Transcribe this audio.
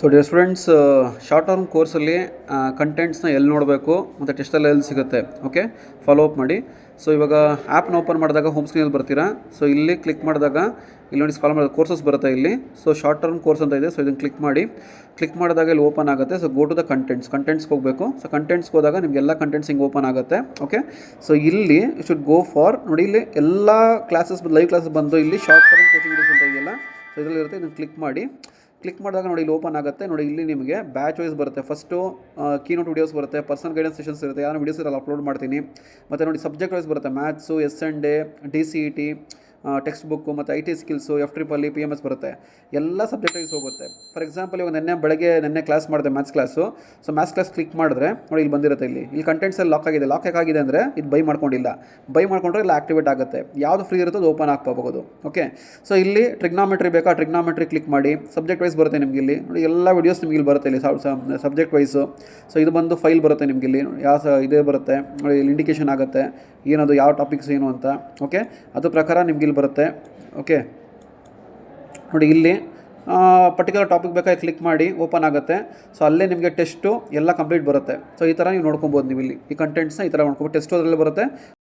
So dear students, short term ಕೋರ್ಸಲ್ಲಿ ಕಂಟೆಂಟ್ಸ್ನ ಎಲ್ಲಿ ನೋಡಬೇಕು ಮತ್ತು ಟೆಸ್ಟಲ್ಲಿ ಎಲ್ಲಿ ಸಿಗುತ್ತೆ, ಓಕೆ, ಫಾಲೋ ಅಪ್ ಮಾಡಿ. ಸೊ ಇವಾಗ ಆ್ಯಪ್ನ ಓಪನ್ ಮಾಡಿದಾಗ ಹೋಮ್ ಸ್ಕ್ರೀನಲ್ಲಿ ಬರ್ತೀರಾ. ಸೊ ಇಲ್ಲಿ ಕ್ಲಿಕ್ ಮಾಡಿದಾಗ ಇಲ್ಲಿ ನೋಡಿ ಸ್ಕಾಲ್ ಮಾಡಿದಾಗ ಕೋರ್ಸಸ್ ಬರುತ್ತೆ ಇಲ್ಲಿ. ಸೊ ಶಾರ್ಟ್ ಟರ್ಮ್ ಕೋರ್ಸ್ ಅಂತ ಇದೆ. ಸೊ ಇದನ್ನು ಕ್ಲಿಕ್ ಮಾಡಿದಾಗ ಇಲ್ಲಿ ಓಪನ್ ಆಗುತ್ತೆ. ಸೊ ಗೋ ಟು ದ ಕಂಟೆಂಟ್ಸ್ಗೆ ಹೋಗಬೇಕು. ಸೊ ಕಂಟೆಂಟ್ಸ್ಗೆ ಹೋದಾಗ ನಿಮಗೆಲ್ಲ ಕಂಟೆಂಟ್ಸ್ ಹಿಂಗೆ ಓಪನ್ ಆಗುತ್ತೆ. ಓಕೆ, ಸೊ ಇಲ್ಲಿ ಶುಡ್ ಗೋ ಫಾರ್, ನೋಡಿ ಇಲ್ಲಿ ಎಲ್ಲ ಕ್ಲಾಸಸ್ ಲೈವ್ ಕ್ಲಾಸಸ್ ಬಂದು ಇಲ್ಲಿ ಶಾರ್ಟ್ ಟರ್ಮ್ ಕೋಚಿಂಗ್ ವೀಡಿಯೋಸ್ ಅಂತ ಇದೆಯಲ್ಲ, ಸೊ ಇದರಲ್ಲಿರುತ್ತೆ. ಇದನ್ನು ಕ್ಲಿಕ್ ಮಾಡಿದಾಗ ನೋಡಿ ಇಲ್ಲಿ ಓಪನ್ ಆಗುತ್ತೆ. ನೋಡಿ ಇಲ್ಲಿ ನಿಮಗೆ ಬ್ಯಾಚ್ ವೈಸ್ ಬರುತ್ತೆ. ಫಸ್ಟು ಕೀನೋಟ್ ವೀಡಿಯೋಸ್ ಬರುತ್ತೆ, ಪರ್ಸನಲ್ ಗೈಡೆನ್ಸ್ ಸೆಷನ್ಸ್ ಇರುತ್ತೆ, ಯಾರು ವೀಡಿಯೋಸ್ ಇರಲ್ಲ ಅಪ್ಲೋಡ್ ಮಾಡ್ತೀನಿ. ಮತ್ತು ನೋಡಿ ಸಬ್ಜೆಕ್ಟ್ ವೈಸ್ ಬರುತ್ತೆ, maths, SND, DCET, text book, ಮತ್ತು IT ಸ್ಕಿಲ್ಸು, FEEE, PMS ಬರುತ್ತೆ. ಎಲ್ಲ ಸಬ್ಜೆಕ್ಟ್ ವೈಸ್ ಹೋಗುತ್ತೆ. ಫಾರ್ ಎಕ್ಸಾಂಪಲ್ ಇವಾಗ ನೆನ್ನೆ ಕ್ಲಾಸ್ ಮಾಡಿದೆ maths class. So maths class click ಮಾಡಿದ್ರೆ ನೋಡಿ ಇಲ್ಲಿ ಬಂದಿರುತ್ತೆ. ಇಲ್ಲಿ ಕಂಟೆಂಟ್ಸಲ್ಲಿ ಲಾಕ್ ಯಾಕಾಗಿದೆ ಅಂದರೆ ಇದು ಬೈ ಮಾಡ್ಕೊಂಡಿಲ್ಲ. ಬೈ ಮಾಡ್ಕೊಂಡ್ರೆ ಇಲ್ಲ ಆಕ್ಟಿವೇಟ್ ಆಗುತ್ತೆ. ಯಾವುದು ಫ್ರೀ ಇರುತ್ತೋ ಅದು ಓಪನ್ ಆಗ್ಕೋಬಹುದು. ಓಕೆ, ಸೊ ಇಲ್ಲಿ ಟ್ರಿಗ್ನಾಮೆಟ್ರಿ ಬೇಕಾ, ಟ್ರಿಗ್ನಾಮೆಟ್ರಿ ಕ್ಲಿಕ್ ಮಾಡಿ. ಸಬ್ಜೆಕ್ಟ್ ವೈಸ್ ಬರುತ್ತೆ ನಿಮಗೆ ಇಲ್ಲಿ ನೋಡಿ, ಎಲ್ಲ ವೀಡಿಯೋಸ್ ನಿಮಗೆ ಇಲ್ಲಿ ಬರುತ್ತೆ ಇಲ್ಲಿ ಸಬ್ಜೆಕ್ಟ್ ವೈಸು. ಸೊ ಇದು ಬಂದು ಫೈಲ್ ಬರುತ್ತೆ ನಿಮಗೆ ಇಲ್ಲಿ, ಇದೇ ಬರುತ್ತೆ ನೋಡಿ, ಇಲ್ಲಿ ಇಂಡಿಕೇಶನ್ ಆಗುತ್ತೆ ಏನದು ಯಾವ ಟಾಪಿಕ್ಸ್ ಏನು ಅಂತ. ಓಕೆ, ಅದು ಪ್ರಕಾರ ನಿಮ್ಗೆ ಇಲ್ಲಿ ಬರುತ್ತೆ. ಓಕೆ, ನೋಡಿ ಇಲ್ಲಿ ಪರ್ಟಿಕ್ಯುಲರ್ ಟಾಪಿಕ್ ಬೇಕಾಗಿ ಕ್ಲಿಕ್ ಮಾಡಿ ಓಪನ್ ಆಗುತ್ತೆ. ಸೊ ಅಲ್ಲೇ ನಿಮಗೆ ಟೆಸ್ಟು ಎಲ್ಲ ಕಂಪ್ಲೀಟ್ ಬರುತ್ತೆ. ಸೊ ಈ ಥರ ನೀವು ನೋಡ್ಕೊಬೋದು. ನೀವು ಇಲ್ಲಿ ಈ ಕಂಟೆಂಟ್ಸ್ನ ಈ ಥರ ನೋಡ್ಕೊಬೋದು. ಟೆಸ್ಟು ಅದರಲ್ಲಿ ಬರುತ್ತೆ.